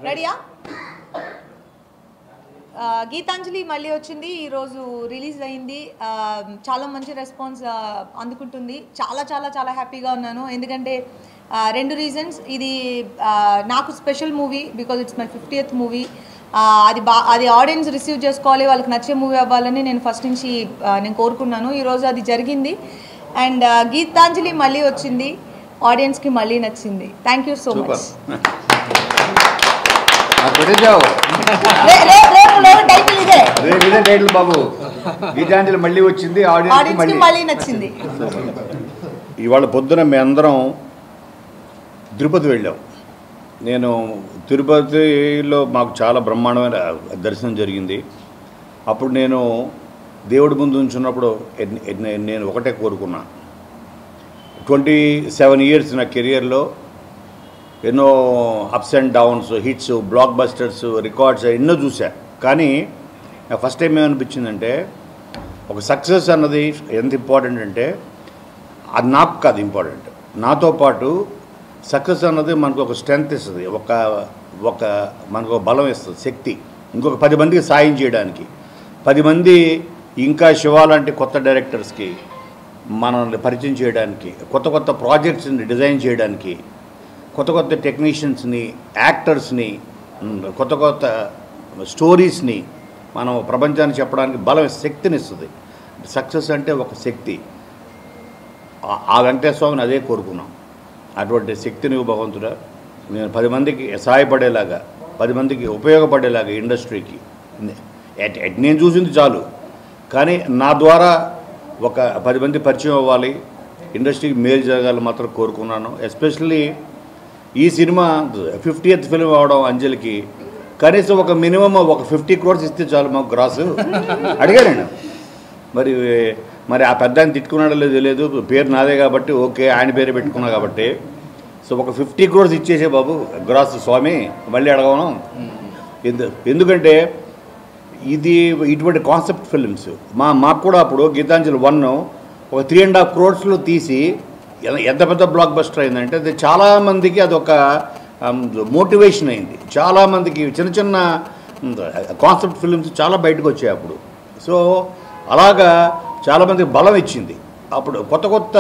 రెడీయా? గీతాంజలి మళ్ళీ వచ్చింది, ఈరోజు రిలీజ్ అయింది. చాలా మంచి రెస్పాన్స్ అందుకుంటుంది. చాలా చాలా చాలా హ్యాపీగా ఉన్నాను. ఎందుకంటే రెండు రీజన్స్. ఇది నాకు special movie because it's my 50th movie. అది ఆడియన్స్ రిసీవ్ చేసుకోవాలి, వాళ్ళకి నచ్చే మూవీ అవ్వాలని నేను ఫస్ట్ నుంచి నేను కోరుకున్నాను. ఈరోజు అది జరిగింది. అండ్ గీతాంజలి మళ్ళీ వచ్చింది, ఆడియన్స్కి మళ్ళీ నచ్చింది. Thank you so much. బాబు గీతాంజలి మళ్ళీ వచ్చింది, ఆడియన్స్ మళ్ళీ నచ్చింది. ఇవాళ పొద్దున మేమందరం తిరుపతి వెళ్ళాం. నేను తిరుపతిలో మాకు చాలా బ్రహ్మాండమైన దర్శనం జరిగింది. అప్పుడు నేను దేవుడి ముందు ఉంచున్నప్పుడు నేను ఒకటే కోరుకున్నా. 27 years నా కెరియర్లో ఎన్నో ups and downs, hits, black busters, records ఎన్నో చూసా. కానీ నాకు ఫస్ట్ టైం ఏమనిపించిందంటే ఒక సక్సెస్ అన్నది ఎంత ఇంపార్టెంట్ అంటే అది నాకు కాదు ఇంపార్టెంట్, నాతో పాటు సక్సెస్ అన్నది మనకు ఒక స్ట్రెంగ్త్ ఇస్తుంది, ఒక మనకు ఒక బలం ఇస్తుంది, శక్తి. ఇంకొక 10 మందికి సాయం చేయడానికి, 10 మంది ఇంకా శివ లాంటి కొత్త డైరెక్టర్స్కి మనల్ని పరిచయం చేయడానికి, కొత్త కొత్త ప్రాజెక్ట్స్ని డిజైన్ చేయడానికి, కొత్త కొత్త టెక్నీషియన్స్ని, యాక్టర్స్ని, కొత్త కొత్త స్టోరీస్ని మనం ప్రపంచానికి చెప్పడానికి బలం, శక్తిని ఇస్తుంది. సక్సెస్ అంటే ఒక శక్తి. ఆ వెంకటేశ్వర స్వామిని అదే కోరుకున్నాం. అటువంటి శక్తిని భగవంతుడా నేను 10 మందికి సహాయపడేలాగా, 10 మందికి ఉపయోగపడేలాగా ఇండస్ట్రీకి నేను చూసింది చాలు, కానీ నా ద్వారా ఒక 10 మంది పరిచయం అవ్వాలి, ఇండస్ట్రీకి మేలు జరగాలని మాత్రం కోరుకున్నాను. ఎస్పెషల్లీ ఈ సినిమా 50th ఫిల్మ్ అవడం అంజలికి కనీసం ఒక మినిమం ఒక 50 crores ఇస్తే చాలు మాకు గ్రాసు అడిగాను. మరి ఆ పెద్ద ఆయన తిట్టుకున్నాడో లేదో తెలియదు, పేరు నాదే కాబట్టి ఓకే, ఆయన పేరు పెట్టుకున్నా కాబట్టి. సో ఒక 50 crores ఇచ్చేసే బాబు గ్రాస్ స్వామి, మళ్ళీ అడగను. ఎందుకంటే ఇది ఇటువంటి కాన్సెప్ట్ ఫిల్మ్స్ మాకు కూడా అప్పుడు గీతాంజలి 1 ఒక 3.5 crores తీసి ఎంత పెద్ద బ్లాక్ బస్టర్ అయిందంటే అది చాలామందికి అదొక మోటివేషన్ అయింది. చాలామందికి చిన్న చిన్న కాన్సెప్ట్ ఫిల్మ్స్ చాలా బయటకు వచ్చాయి అప్పుడు. సో అలాగా చాలామందికి బలం ఇచ్చింది. అప్పుడు కొత్త కొత్త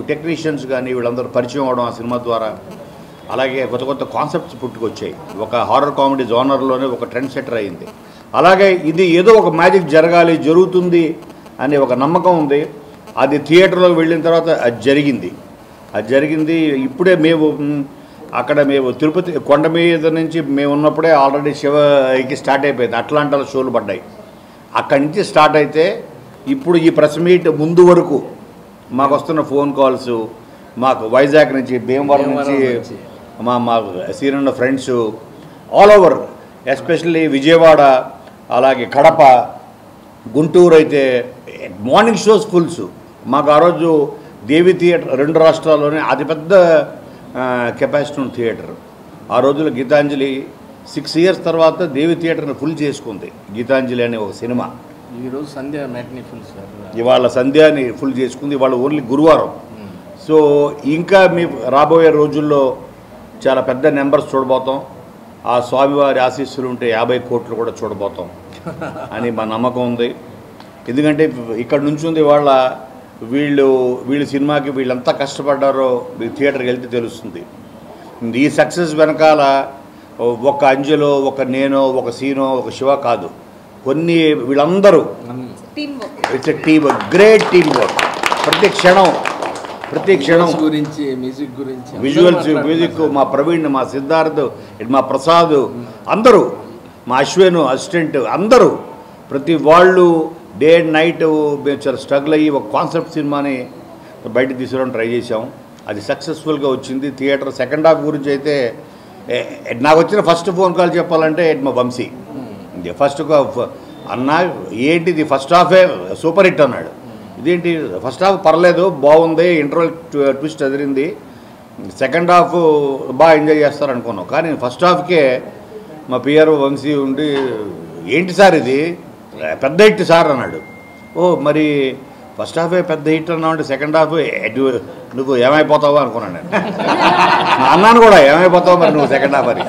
టెక్నీషియన్స్ కానీ వీళ్ళందరూ పరిచయం అవడం ఆ సినిమా ద్వారా. అలాగే కొత్త కొత్త కాన్సెప్ట్స్ పుట్టుకొచ్చాయి. ఒక హారర్ కామెడీ జోనర్లోనే ఒక ట్రెండ్ సెటర్ అయింది. అలాగే ఇది ఏదో ఒక మ్యాజిక్ జరుగుతుంది అనే ఒక నమ్మకం ఉంది. అది థియేటర్లోకి వెళ్ళిన తర్వాత అది జరిగింది. ఇప్పుడే మేము తిరుపతి కొండ మీద నుంచి మేము ఉన్నప్పుడే ఆల్రెడీ శివకి స్టార్ట్ అయిపోయింది. అట్లాంటాలో షోలు పడ్డాయి. అక్కడి నుంచి స్టార్ట్ అయితే ఇప్పుడు ఈ ప్రెస్ మీట్ ముందు వరకు మాకు వస్తున్న ఫోన్ కాల్స్, మాకు వైజాగ్ నుంచి, భీమవరం నుంచి మా senior friends all over, especially Vijayawada, అలాగే కడప, గుంటూరు అయితే మార్నింగ్ షోస్ ఫుల్స్. మాకు ఆ రోజు దేవి థియేటర్ 2 రాష్ట్రాల్లోనే అతిపెద్ద కెపాసిటీ ఉన్న థియేటర్. ఆ రోజుల్లో గీతాంజలి 6 years తర్వాత దేవి థియేటర్ని ఫుల్ చేసుకుంది గీతాంజలి అనే ఒక సినిమా. ఈరోజు సంధ్య మ్యాట్నీ ఫుల్ సార్, ఇవాళ సంధ్యాని ఫుల్ చేసుకుంది. ఇవాళ ఓన్లీ గురువారం. సో ఇంకా మీ రాబోయే రోజుల్లో చాలా పెద్ద నెంబర్స్ చూడబోతాం. ఆ స్వామివారి ఆశీస్సులు ఉంటే 50 కోట్లు కూడా చూడబోతాం అని మా నమ్మకం ఉంది. ఎందుకంటే ఇక్కడ నుంచి ఉంది వాళ్ళ వీళ్ళు సినిమాకి వీళ్ళంతా కష్టపడ్డారో థియేటర్కి వెళ్తే తెలుస్తుంది. ఈ సక్సెస్ వెనకాల ఒక అంజలో, ఒక నేను, ఒక సీనో, ఒక శివ కాదు, కొన్ని వీళ్ళందరూ it's a team, great team work. ప్రతి క్షణం గురించి, మ్యూజిక్ గురించి, విజువల్స్, మ్యూజిక్, మా ప్రవీణ్, మా సిద్ధార్థ్, మా ప్రసాద్, అందరూ, మా అశ్విన్ అసిస్టెంట్, అందరూ ప్రతి వాళ్ళు డే అండ్ నైట్ మేము చాలా స్ట్రగుల్ అయ్యి ఒక కాన్సెప్ట్ సినిమాని బయటకు తీసుకురావడం ట్రై చేసాం. అది సక్సెస్ఫుల్గా వచ్చింది. థియేటర్ సెకండ్ హాఫ్ గురించి అయితే నాకు వచ్చిన ఫస్ట్ ఫోన్ కాల్ చెప్పాలంటే మా వంశీ ఫస్ట్ అన్న ఏంటిది ఫస్ట్ హాఫే సూపర్ హిట్ అన్నాడు. ఇదేంటి ఫస్ట్ హాఫ్ పర్లేదు బాగుంది, ఇంటర్వెల్ ట్విస్ట్ ఎదిరింది, సెకండ్ హాఫ్ బాగా ఎంజాయ్ చేస్తారు అనుకున్నాం. కానీ ఫస్ట్ హాఫ్కే మా పిఆర్ వంశీ ఉండి ఏంటి సార్ ఇది పెద్ద హిట్ సార్ అన్నాడు. ఓ మరి ఫస్ట్ హాఫే పెద్ద హిట్ అన్నావు అంటే సెకండ్ హాఫ్ నువ్వు ఏమైపోతావో అనుకున్నాను నేను. అన్నాను కూడా ఏమైపోతావు మరి నువ్వు సెకండ్ హాఫ్ అని.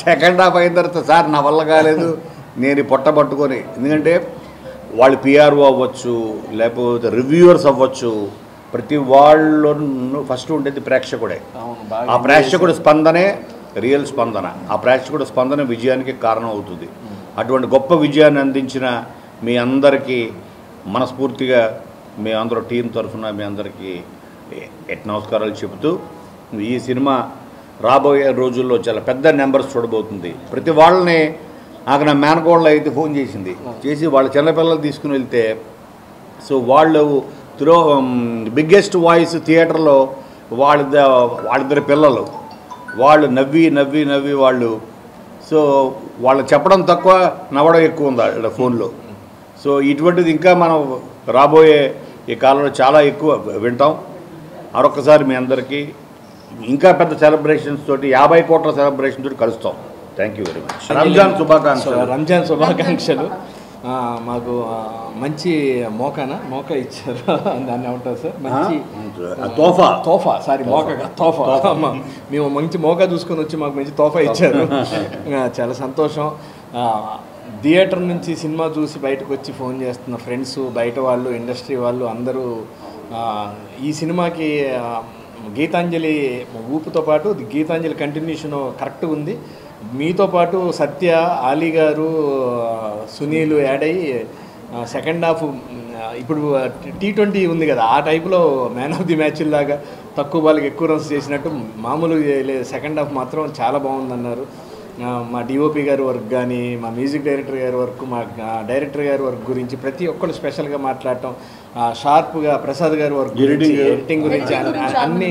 సెకండ్ హాఫ్ అయిన తర్వాత సార్ నా వల్ల కాలేదు, నేను పొట్ట పట్టుకొని, ఎందుకంటే వాళ్ళు పిఆర్ఓ అవ్వచ్చు, లేకపోతే రివ్యూవర్స్ అవ్వచ్చు, ప్రతి వాళ్ళు ఫస్ట్ ఉండేది ప్రేక్షకుడే. ఆ ప్రేక్షకుడు స్పందనే రియల్ స్పందన, ఆ ప్రేక్షకుడు స్పందన విజయానికి కారణం అవుతుంది. అటువంటి గొప్ప విజయాన్ని అందించిన మీ అందరికీ మనస్ఫూర్తిగా మీ అందరూ టీం తరఫున మీ అందరికీ నమస్కారాలు చెబుతూ, ఈ సినిమా రాబోయే రోజుల్లో చాలా పెద్ద నెంబర్స్ చూడబోతుంది. ప్రతి వాళ్ళని నాకు నా మేనకోళ్ళు అయితే ఫోన్ చేసి వాళ్ళ చిన్నపిల్లలు తీసుకుని వెళ్తే, సో వాళ్ళు బిగ్గెస్ట్ వాయిస్ థియేటర్లో వాళ్ళిద్దరి పిల్లలు వాళ్ళు నవ్వి వాళ్ళు, సో వాళ్ళు చెప్పడం తక్కువ నవ్వడం ఎక్కువ ఉంది వాళ్ళ ఫోన్లో. సో ఇటువంటిది ఇంకా మనం రాబోయే ఈ కాలంలో చాలా ఎక్కువ వింటాం. మరొకసారి మీ అందరికీ ఇంకా పెద్ద సెలబ్రేషన్స్ తోటి 50 కోట్ల సెలబ్రేషన్ తోటి కలుస్తాం. Thank you very much. Ramzan శుభాకాంక్షలు. మాకు మంచి మోకా ఇచ్చారు, దాన్ని ఏమంటారు సార్, మంచి తోఫా సారీ తోఫా మేము మంచి మోకా చూసుకొని వచ్చి మాకు మంచి తోఫా ఇచ్చారు. చాలా సంతోషం. థియేటర్ నుంచి సినిమా చూసి బయటకు వచ్చి ఫోన్ చేస్తున్న ఫ్రెండ్స్, బయట వాళ్ళు, ఇండస్ట్రీ వాళ్ళు అందరూ ఈ సినిమాకి గీతాంజలి ఊపుతో పాటు గీతాంజలి కంటిన్యూషన్ కరెక్ట్గా ఉంది. మీతో పాటు సత్య, ఆలీ గారు, సునీల్ యాడ్ అయ్యి సెకండ్ హాఫ్ ఇప్పుడు T20 ఉంది కదా, ఆ టైపులో మ్యాన్ ఆఫ్ ది మ్యాచ్ లాగా తక్కువ బాల్కి ఎక్కువ రన్స్ చేసినట్టు మామూలు సెకండ్ హాఫ్ మాత్రం చాలా బాగుందన్నారు. మా డిఓపి గారి వర్క్ కానీ, మా మ్యూజిక్ డైరెక్టర్ గారి వర్క్, మా డైరెక్టర్ గారి వర్క్ గురించి ప్రతి ఒక్కరు స్పెషల్గా మాట్లాడటం, షార్ప్గా ప్రసాద్ గారి వర్క్ గురించి, ఎడిటింగ్ గురించి, అన్నీ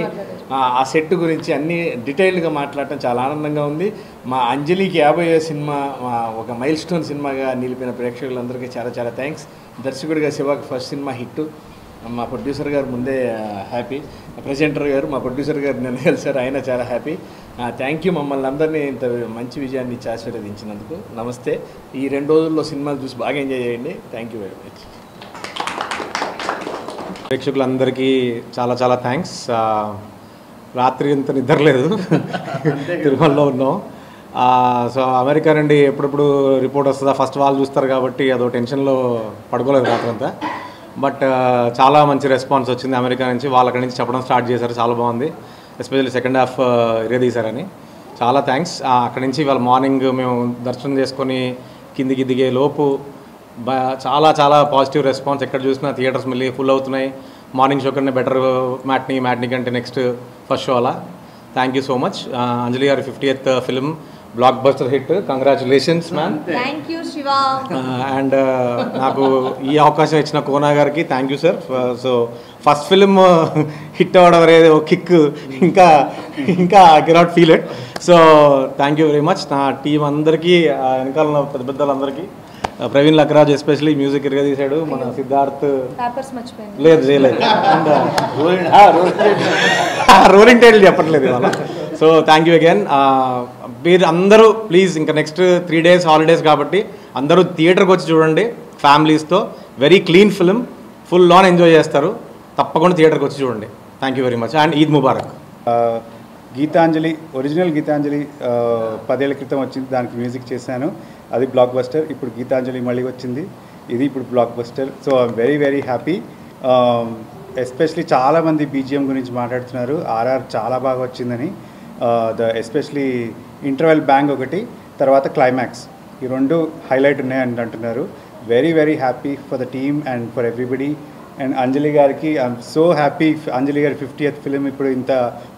ఆ సెట్ గురించి అన్నీ డీటెయిల్డ్గా మాట్లాడటం చాలా ఆనందంగా ఉంది. మా అంజలికి 50వ సినిమా ఒక మైల్ స్టోన్ సినిమాగా నిలిపిన ప్రేక్షకులందరికీ చాలా చాలా థ్యాంక్స్. దర్శకుడిగా శివాకి ఫస్ట్ సినిమా హిట్. మా ప్రొడ్యూసర్ గారు ముందే హ్యాపీ, ప్రెజెంటర్ గారు మా ప్రొడ్యూసర్ గారు నన్ను కలిసారు, ఆయన చాలా హ్యాపీ. థ్యాంక్ యూ మమ్మల్ని అందరినీ ఇంత మంచి విజయాన్ని ఇచ్చి ఆశీర్వదించినందుకు. నమస్తే. ఈ 2 రోజుల్లో సినిమాలు చూసి బాగా ఎంజాయ్ చేయండి. Thank you very much. ప్రేక్షకులందరికీ చాలా చాలా థ్యాంక్స్. రాత్రి ఇంత నిద్రలేదు, తిరుమలలో ఉన్నాం. సో అమెరికా నుండి ఎప్పుడెప్పుడు రిపోర్ట్ వస్తుందా ఫస్ట్ వాళ్ళు చూస్తారు కాబట్టి అదో టెన్షన్లో పడుకోలేదు రాత్రంతా. బట్ చాలా మంచి రెస్పాన్స్ వచ్చింది అమెరికా నుంచి. వాళ్ళ నుంచి చెప్పడం స్టార్ట్ చేశారు, చాలా బాగుంది, ఎస్పెషల్లీ సెకండ్ హాఫ్ తీశారని. చాలా థ్యాంక్స్. అక్కడి నుంచి వాళ్ళ మార్నింగ్ మేము దర్శనం చేసుకొని కిందికి దిగే లోపు చాలా చాలా పాజిటివ్ రెస్పాన్స్. ఎక్కడ చూసినా థియేటర్స్ మళ్ళీ ఫుల్ అవుతున్నాయి. మార్నింగ్ షో కన్నా బెటర్ మ్యాట్నీ కంటే నెక్స్ట్ ఫస్ట్ షో అలా. Thank you so much. Anjali గారి 50th film blockbuster hit. Congratulations ma'am. Thank you Shiva. And నాకు ఈ అవకాశం ఇచ్చిన కోనా గారికి thank you sir. So first film hit అవ్వడం అనేది ఒక కిక్, ఇంకా I cannot feel it. So thank you very much. నా టీం అందరికీ, వెనకాల పెద్ద పెద్దలందరికీ, ప్రవీణ్ లక్రాజ్ ఎస్పెషలీ మ్యూజిక్ ఇరగా తీశాడు, మన సిద్ధార్థ్ లేదు అండ్ రోలింగ్ టైటిల్ చెప్పట్లేదు ఇవాళ. So thank you again. మీరు అందరూ ప్లీజ్ ఇంకా నెక్స్ట్ 3 days హాలిడేస్ కాబట్టి అందరూ థియేటర్కి వచ్చి చూడండి ఫ్యామిలీస్తో. Very clean film, full on enjoy చేస్తారు. తప్పకుండా థియేటర్కి వచ్చి చూడండి. Thank you very much and Eid Mubarak. Geetanjali, original Geetanjali 10 ఏళ్ల క్రితం వచ్చింది, దానికి మ్యూజిక్ చేశాను, అది బ్లాక్ బస్టర్. ఇప్పుడు గీతాంజలి మళ్ళీ వచ్చింది, ఇది ఇప్పుడు block buster. So I'm very very happy. Especially చాలామంది బీజిఎం గురించి మాట్లాడుతున్నారు, ఆర్ఆర్ చాలా బాగా వచ్చిందని. ఎస్పెషలీ ఇంటర్వెల్ బ్యాంగ్ ఒకటి, తర్వాత క్లైమాక్స్, ఈ 2 హైలైట్ ఉన్నాయని అంటున్నారు. Very very happy for the team and for everybody. And Anjali గారికి ఐఎమ్ సో హ్యాపీ. అంజలి గారి 50th ఫిలిం ఇప్పుడు ఇంత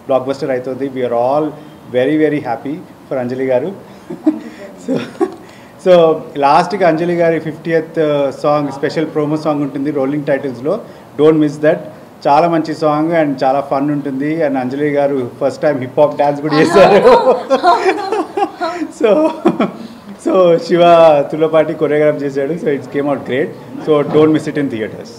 బ్లాక్ బస్టర్ అవుతుంది. We're all very very happy for Anjali గారు. సో లాస్ట్కి అంజలి గారి 50th song special promo song ఉంటుంది రోలింగ్ టైటిల్స్లో, డోంట్ మిస్ దట్. చాలా మంచి సాంగ్ అండ్ చాలా ఫన్ ఉంటుంది. అండ్ అంజలి గారు first time hip hop dance కూడా చేశారు. సో శివ తులపాటి కొరియోగ్రాఫ్ చేశాడు. So it's came out great. So don't miss it in theatres.